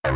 Hi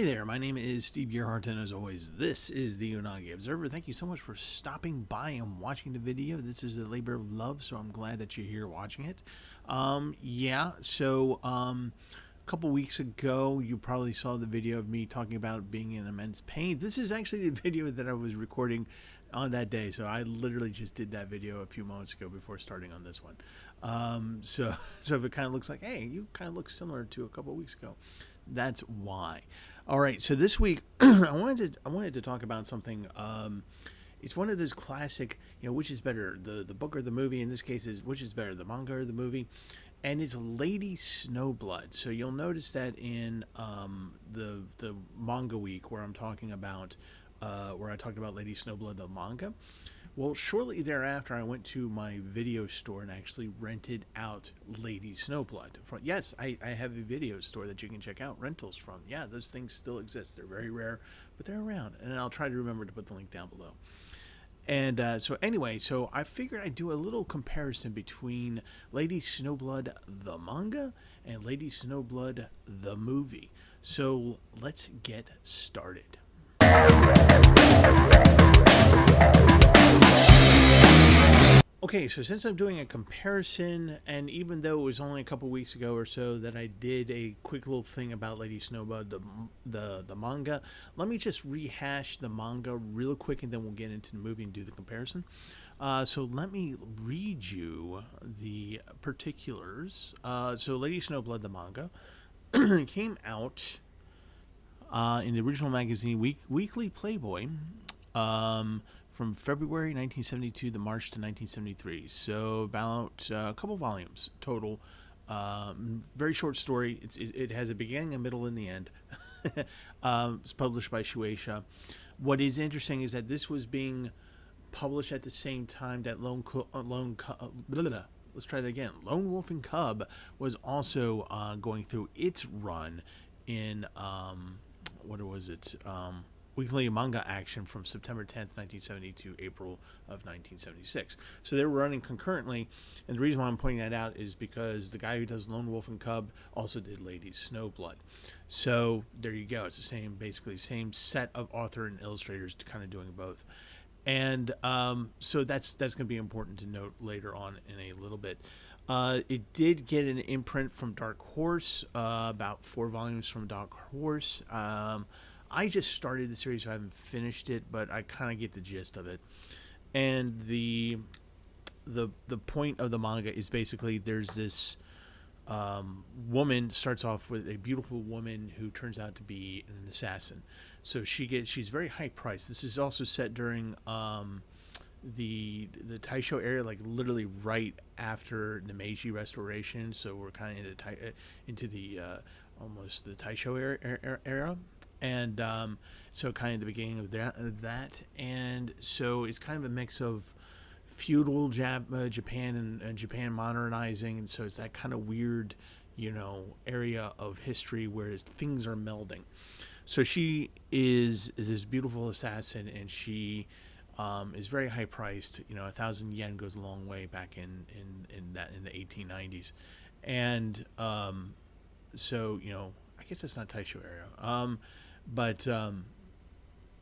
there, my name is Steve Gerhardt, and as always, this is the Unagi Observer. Thank you so much for stopping by and watching the video. This is a labor of love, so I'm glad that you're here watching it. A couple weeks ago, you probably saw the video of me talking about being in immense pain. This is actually the video that I was recording on that day, so I literally just did that video a few moments ago before starting on this one. So if it kind of looks like, hey, you kind of look similar to a couple weeks ago, that's why. All right, so this week I wanted to talk about something. It's one of those classic, which is better, the book or the movie? In this case, is which is better, the manga or the movie? And it's Lady Snowblood. So you'll notice that in the manga week where I talked about Lady Snowblood, the manga. Well, shortly thereafter, I went to my video store and actually rented out Lady Snowblood. Yes, I have a video store that you can check out rentals from. Yeah, those things still exist. They're very rare, but they're around. And I'll try to remember to put the link down below. And so I figured I'd do a little comparison between Lady Snowblood, the manga, and Lady Snowblood, the movie. So let's get started. Okay, so since I'm doing a comparison, and even though it was only a couple weeks ago or so that I did a quick little thing about Lady Snowblood, the manga, let me just rehash the manga real quick, and then we'll get into the movie and do the comparison. So let me read you the particulars. So Lady Snowblood, the manga, came out in the original magazine Weekly Playboy. From February 1972 to March to 1973. So about a couple volumes total. Very short story. It has a beginning, a middle, and the end. It's published by Shueisha. What is interesting is that this was being published at the same time that Lone Wolf and Cub was also going through its run in Weekly Manga Action from September 10th, 1970 to April of 1976. So they were running concurrently, and the reason why I'm pointing that out is because the guy who does Lone Wolf and Cub also did Lady Snowblood. So there you go. It's the same set of author and illustrators kind of doing both. And so that's going to be important to note later on in a little bit. It did get an imprint from Dark Horse, about 4 volumes from Dark Horse. I just started the series, so I haven't finished it, but I kind of get the gist of it. And the point of the manga is basically there's this woman, starts off with a beautiful woman who turns out to be an assassin. So she's very high priced. This is also set during the Taisho area, like literally right after the Meiji Restoration. So we're kind of into the almost the Taisho era. And so kind of the beginning of that. And so it's kind of a mix of feudal Japan and Japan modernizing. And so it's that kind of weird, area of history where things are melding. So she is this beautiful assassin, and she is very high priced. 1,000 yen goes a long way back in the 1890s. And so, I guess that's not Taisho era.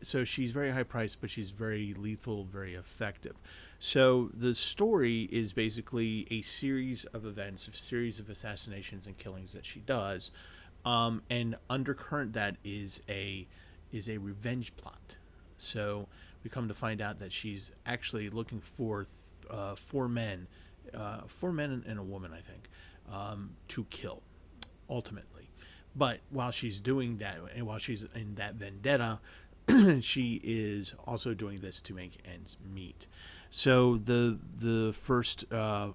So she's very high priced, but she's very lethal, very effective. So the story is basically a series of events, a series of assassinations and killings that she does. And undercurrent that is a revenge plot. So we come to find out that she's actually looking for 4 men and a woman, I think, to kill, ultimately. But while she's doing that, and while she's in that vendetta, she is also doing this to make ends meet. So the first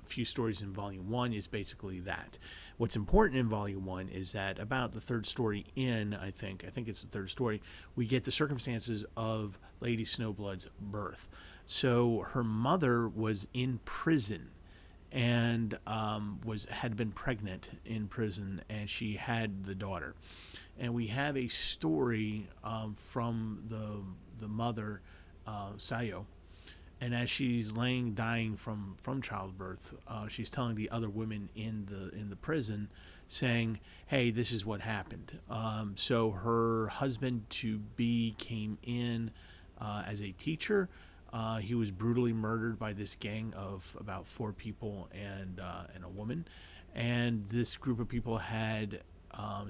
few stories in Volume 1 is basically that. What's important in Volume 1 is that about the third story in, I think it's the third story, we get the circumstances of Lady Snowblood's birth. So her mother was in prison and had been pregnant in prison, and she had the daughter. And we have a story from the mother, Sayo, And as she's laying dying from childbirth, she's telling the other women in the prison, saying, "Hey, this is what happened." So her husband to be came in as a teacher. He was brutally murdered by this gang of about 4 people and a woman. And this group of people had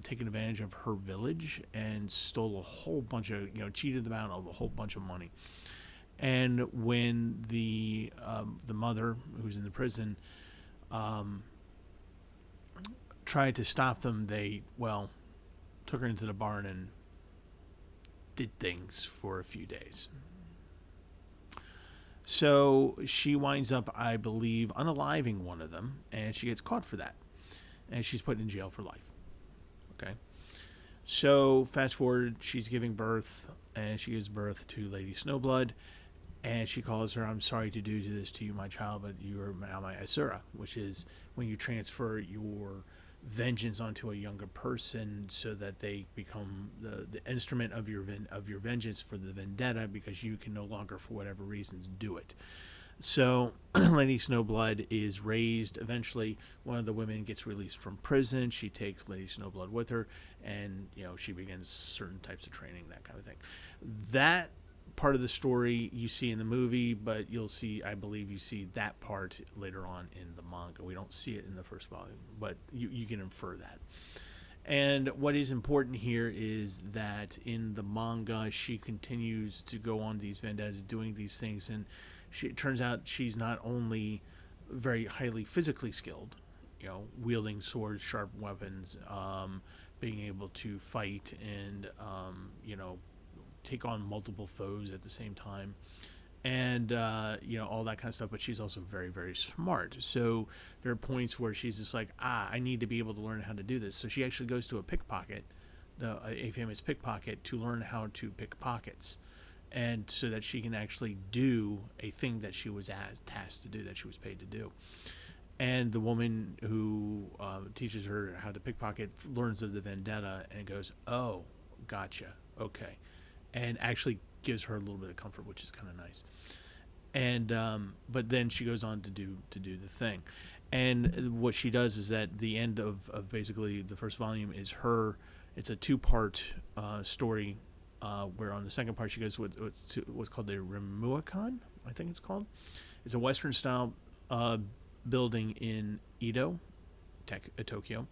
taken advantage of her village and stole a whole bunch of, cheated them out of a whole bunch of money. And when the mother, who's in the prison, tried to stop them, they, took her into the barn and did things for a few days. So she winds up, I believe, unaliving one of them, and she gets caught for that. And she's put in jail for life. Okay? So fast forward, she's giving birth, and she gives birth to Lady Snowblood. And she calls her, "I'm sorry to do this to you, my child, but you are now my Asura," which is when you transfer your vengeance onto a younger person so that they become the instrument of your vengeance for the vendetta, because you can no longer, for whatever reasons, do it. So Lady Snowblood is raised. Eventually, one of the women gets released from prison. She takes Lady Snowblood with her, and she begins certain types of training, that kind of thing. That part of the story you see in the movie, but I believe you see that part later on in the manga. We don't see it in the first volume, but you can infer that. And what is important here is that in the manga, she continues to go on these vendettas, doing these things, and it turns out she's not only very highly physically skilled, wielding swords, sharp weapons, being able to fight and, take on multiple foes at the same time, and all that kind of stuff, but she's also very, very smart. So there are points where she's just like, I need to be able to learn how to do this. So she actually goes to a pickpocket, a famous pickpocket, to learn how to pick pockets, and so that she can actually do a thing that she was tasked to do, that she was paid to do. And the woman who teaches her how to pickpocket learns of the vendetta and goes, "Oh, gotcha, okay," and actually gives her a little bit of comfort, which is kind of nice. And but then she goes on to do the thing. And what she does is that the end of basically the first volume is her. It's a 2-part story, where on the second part she goes what's called the Remuakan, I think it's called. It's a Western style building in Edo, Tokyo.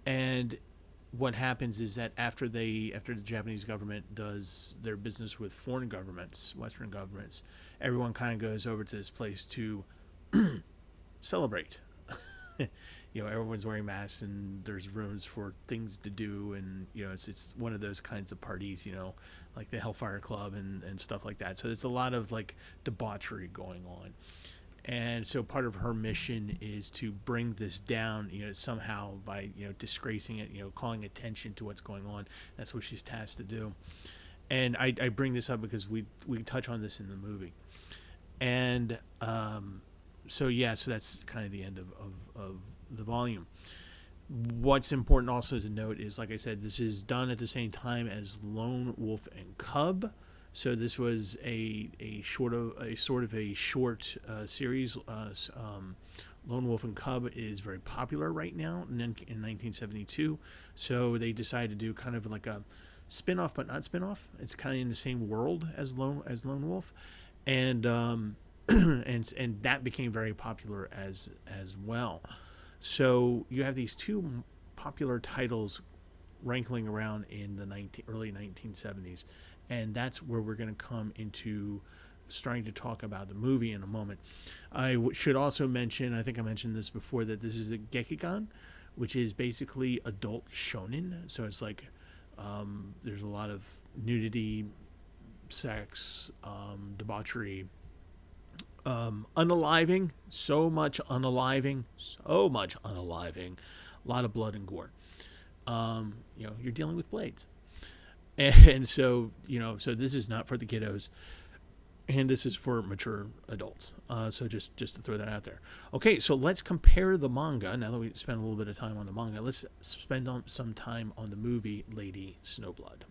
And what happens is that after the Japanese government does their business with foreign governments, Western governments, everyone kind of goes over to this place to celebrate. Everyone's wearing masks, and there's rooms for things to do, and it's one of those kinds of parties, like the Hellfire Club and stuff like that. So there's a lot of like debauchery going on. And so part of her mission is to bring this down, somehow by, disgracing it, calling attention to what's going on. That's what she's tasked to do. And I bring this up because we touch on this in the movie. And so that's kind of the end of the volume. What's important also to note is, like I said, this is done at the same time as Lone Wolf and Cub. So this was a short series. Lone Wolf and Cub is very popular right now in 1972. So they decided to do kind of like a spin-off, but not spin-off. It's kind of in the same world as Lone Wolf, and and that became very popular as well. So you have these two popular titles rankling around in the early 1970s. And that's where we're going to come into starting to talk about the movie in a moment. I should also mention, I think I mentioned this before, that this is a Gekigan, which is basically adult shonen. So it's like there's a lot of nudity, sex, debauchery, unaliving, so much unaliving, a lot of blood and gore. You're dealing with blades. And so, so this is not for the kiddos, and this is for mature adults. So just to throw that out there. Okay, so let's compare the manga. Now that we spent a little bit of time on the manga, let's spend some time on the movie Lady Snowblood.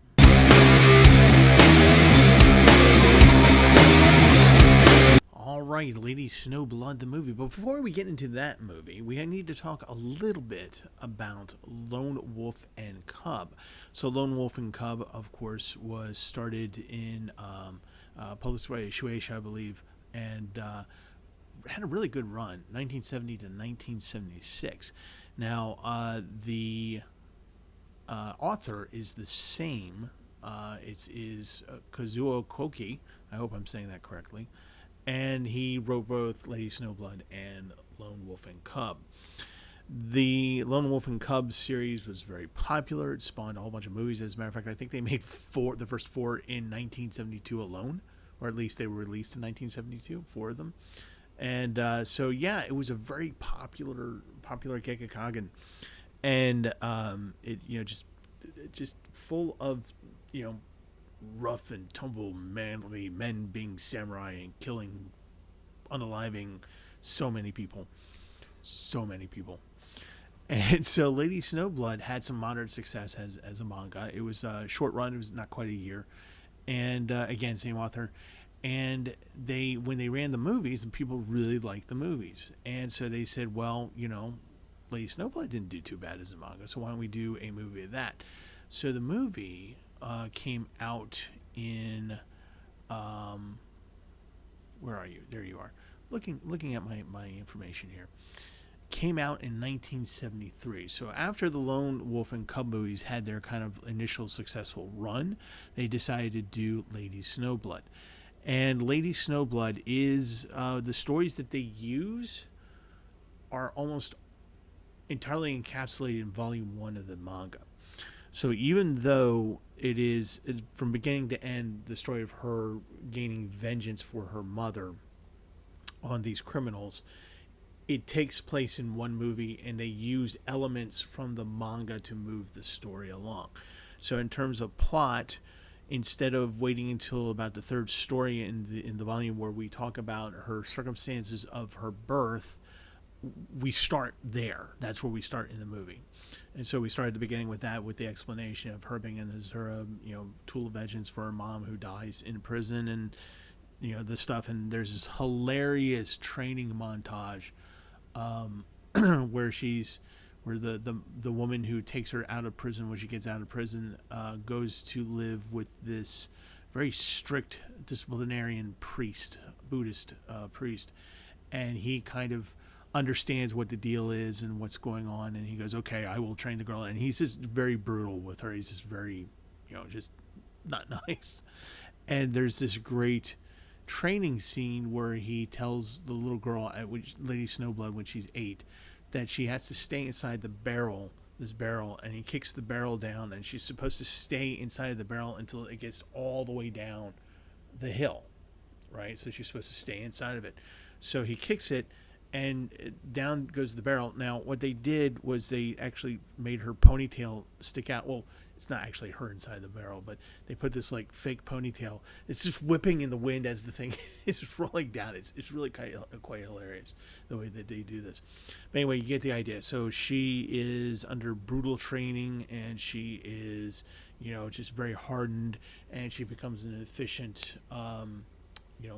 right, Lady Snowblood, the movie. But before we get into that movie, we need to talk a little bit about Lone Wolf and Cub. So, Lone Wolf and Cub, of course, was started in published by Shueisha, I believe, and had a really good run, 1970 to 1976. Now, the author is the same. It is Kazuo Koki. I hope I'm saying that correctly. And he wrote both Lady Snowblood and Lone Wolf and Cub. The Lone Wolf and Cub series was very popular. It spawned a whole bunch of movies. As a matter of fact, I think they made the first four in 1972 alone, or at least they were released in 1972, four of them. And so, yeah, it was a very popular Gekkakugan, and it just full of rough and tumble manly men being samurai and killing, unaliving so many people. And so Lady Snowblood had some moderate success as a manga. It was a short run. It was not quite a year. And again, same author. And when they ran the movies, and people really liked the movies. And so they said, well, Lady Snowblood didn't do too bad as a manga, so why don't we do a movie of that? So the movie came out in where are you? There you are. Looking at my information here. Came out in 1973. So after the Lone Wolf and Cub movies had their kind of initial successful run, they decided to do Lady Snowblood. And Lady Snowblood is the stories that they use are almost entirely encapsulated in volume 1 of the manga. So even though it's from beginning to end the story of her gaining vengeance for her mother on these criminals, it takes place in one movie, and they use elements from the manga to move the story along. So in terms of plot, instead of waiting until about the third story in the volume where we talk about her circumstances of her birth, we start there. That's where we start in the movie. And so we start at the beginning with that, with the explanation of her being as her tool of vengeance for her mom who dies in prison, and the stuff. And there's this hilarious training montage where the woman who takes her out of prison, when she gets out of prison, goes to live with this very strict disciplinarian priest, Buddhist priest, and he kind of understands what the deal is and what's going on, and he goes, okay, I will train the girl. And he's just very brutal with her. He's just very just not nice. And there's this great training scene where he tells the little girl, Lady Snowblood, when she's 8, that she has to stay inside this barrel, and he kicks the barrel down, and she's supposed to stay inside of the barrel until it gets all the way down the hill, right? So she's supposed to stay inside of it. So he kicks it, and down goes the barrel. Now, what they did was they actually made her ponytail stick out. Well, it's not actually her inside the barrel, but they put this like fake ponytail. It's just whipping in the wind as the thing is rolling down. It's really quite hilarious the way that they do this. But anyway, you get the idea. So she is under brutal training, and she is just very hardened, and she becomes an efficient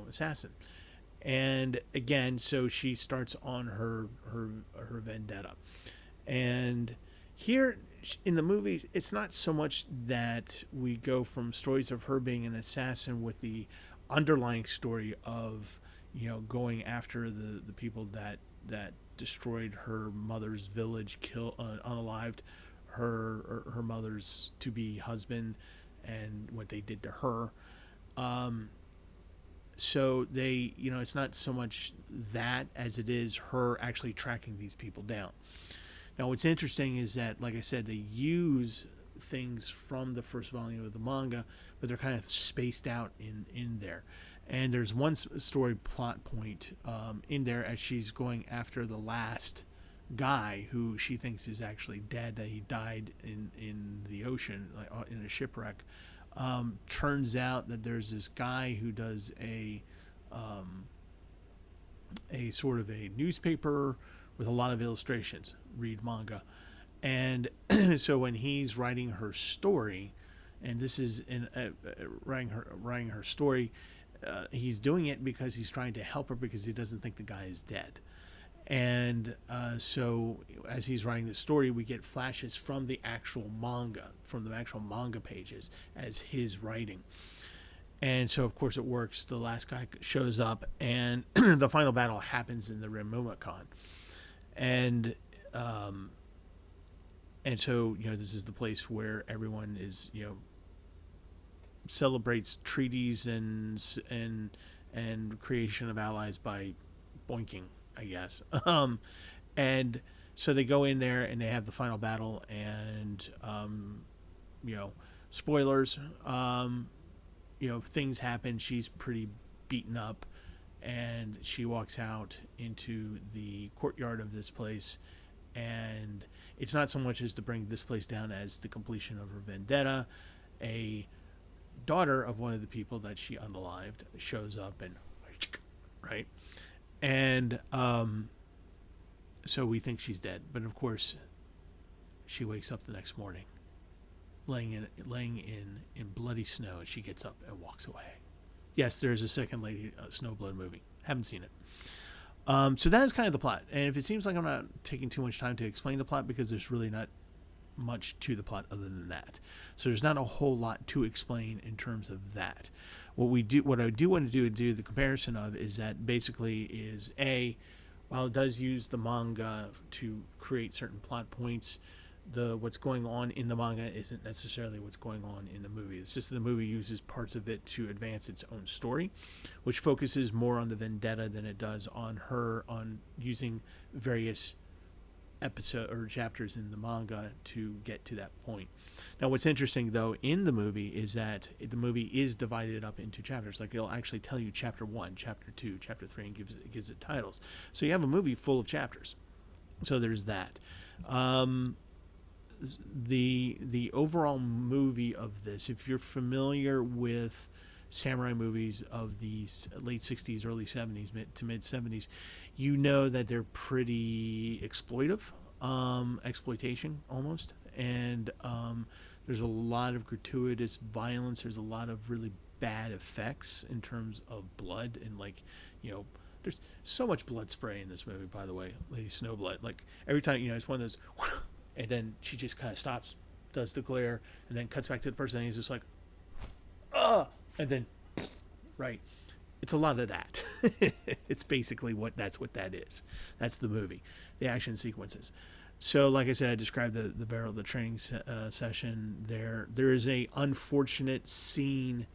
assassin. And again, so she starts on her vendetta. And here in the movie, it's not so much that we go from stories of her being an assassin with the underlying story of going after the people that destroyed her mother's village, unalived her mother's to-be husband, and what they did to her. So they, it's not so much that as it is her actually tracking these people down. Now, what's interesting is that, like I said, they use things from the first volume of the manga, but they're kind of spaced out in there. And there's one story plot point in there as she's going after the last guy who she thinks is actually dead, that he died in the ocean, like in a shipwreck. Turns out that there's this guy who does a sort of a newspaper with a lot of illustrations, read manga. And so when he's writing her story, and this is in writing her story, he's doing it because he's trying to help her because he doesn't think the guy is dead. And so as he's writing the story, we get flashes from the actual manga pages as his writing. And so, of course, it works. The last guy shows up, and the final battle happens in the Remumacon. And so, this is the place where everyone is, celebrates treaties and creation of allies by boinking, I guess. And so they go in there and they have the final battle, and spoilers. Things happen. She's pretty beaten up, and she walks out into the courtyard of this place, and it's not so much as to bring this place down as the completion of her vendetta. A daughter of one of the people that she unalived shows up, and right, and so we think she's dead, but of course she wakes up the next morning laying in bloody snow, and she gets up and walks away. Yes, there's a second Lady Snowblood movie. Haven't seen it. So that is kind of the plot. And if it seems like I'm not taking too much time to explain the plot, because there's really not much to the plot other than that. So there's not a whole lot to explain in terms of that. What I do want to do the comparison of is that basically is while it does use the manga to create certain plot points, what's going on in the manga isn't necessarily what's going on in the movie. It's just that the movie uses parts of it to advance its own story, which focuses more on the vendetta than it does on her, on using various episode or chapters in the manga to get to that point. Now, what's interesting though in the movie is that the movie is divided up into chapters. Like, it'll actually tell you chapter 1, chapter 2, chapter 3, and gives it titles. So you have a movie full of chapters. So there's that. The overall movie of this, if you're familiar with samurai movies of the late 60s, early 70s, to mid 70s, you know that they're pretty exploitive, exploitation almost, and there's a lot of gratuitous violence. There's a lot of really bad effects in terms of blood, and there's so much blood spray in this movie, by the way. Lady Snowblood, like every time, it's one of those and then she just kind of stops, does the glare, and then cuts back to the person, and he's just like, and then, right. It's a lot of that. It's basically that's what that is. That's the movie, the action sequences. So, like I said, I described the barrel of the training session there. There is a unfortunate scene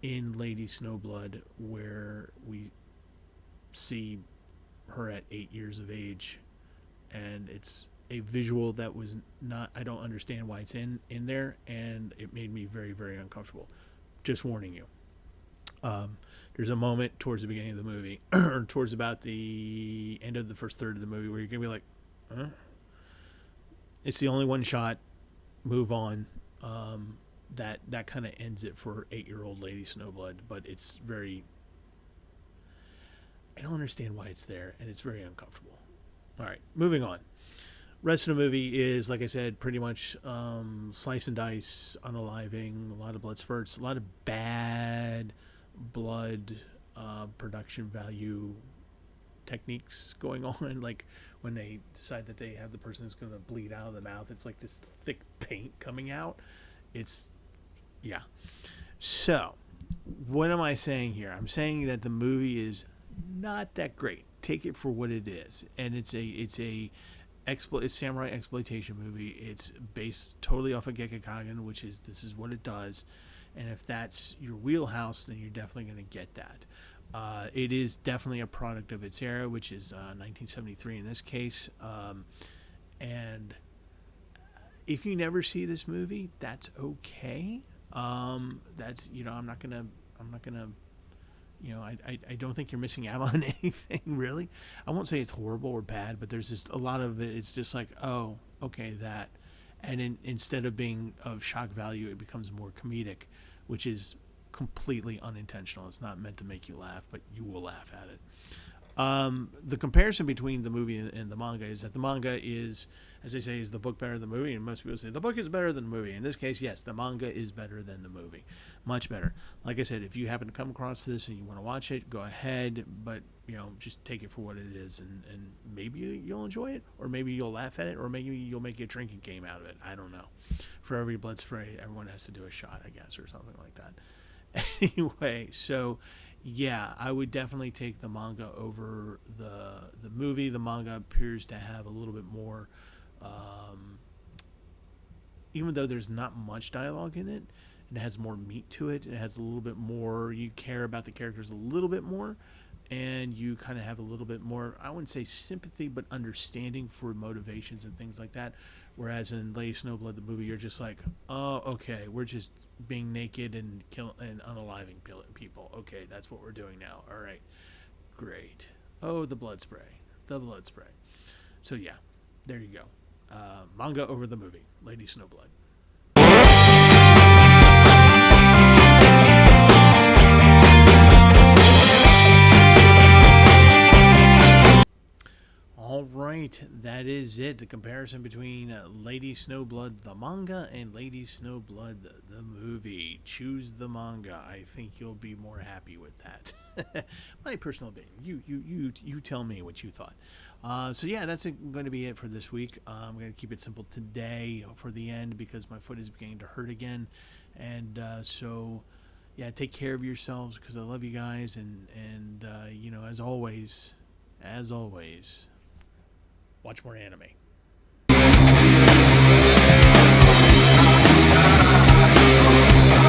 in Lady Snowblood where we see her at 8 years of age, and it's a visual that was not, I don't understand why it's in there, and it made me very, very uncomfortable. Just warning you. There's a moment towards the beginning of the movie, or towards about the end of the first third of the movie, where you're going to be like, huh? It's the only one shot, move on. That kind of ends it for 8-year-old Lady Snowblood, but it's very, I don't understand why it's there, and it's very uncomfortable. All right, moving on. Rest of the movie is, like I said, pretty much slice and dice, unaliving, a lot of blood spurts, a lot of bad blood production value techniques going on. Like when they decide that they have the person that's going to bleed out of the mouth, it's like this thick paint coming out. Yeah. So, what am I saying here? I'm saying that the movie is not that great. Take it for what it is, and it's a samurai exploitation movie. It's based totally off of Gekkagen, this is what it does, and if that's your wheelhouse, then you're definitely going to get that. It is definitely a product of its era, which is 1973 in this case, and if you never see this movie, that's okay. That's, I'm not gonna I don't think you're missing out on anything, really. I won't say it's horrible or bad, but there's just a lot of it. It's just like, oh, okay, that. And instead of being of shock value, it becomes more comedic, which is completely unintentional. It's not meant to make you laugh, but you will laugh at it. The comparison between the movie and the manga is that the manga is, as they say, is the book better than the movie, and most people say the book is better than the movie. In this case, yes, the manga is better than the movie, much better. Like I said, if you happen to come across this and you want to watch it, go ahead, but just take it for what it is, and maybe you'll enjoy it, or maybe you'll laugh at it, or maybe you'll make a drinking game out of it. I don't know. For every blood spray, everyone has to do a shot, I guess, or something like that. Anyway, so yeah, I would definitely take the manga over the movie. The manga appears to have a little bit more, even though there's not much dialogue in it, and it has more meat to it. It has a little bit more. You care about the characters a little bit more, and you kind of have a little bit more, I wouldn't say sympathy, but understanding for motivations and things like that. Whereas in Lady Snowblood, the movie, you're just like, oh, okay, we're just being naked and unaliving people. Okay, that's what we're doing now. All right, great. Oh, the blood spray. So yeah, there you go. Manga over the movie, Lady Snowblood. All right, that is it. The comparison between Lady Snowblood, the manga, and Lady Snowblood, the movie. Choose the manga. I think you'll be more happy with that. My personal opinion. You tell me what you thought. So yeah, that's going to be it for this week. I'm going to keep it simple today for the end because my foot is beginning to hurt again, and so yeah, take care of yourselves because I love you guys, and as always. Watch more anime.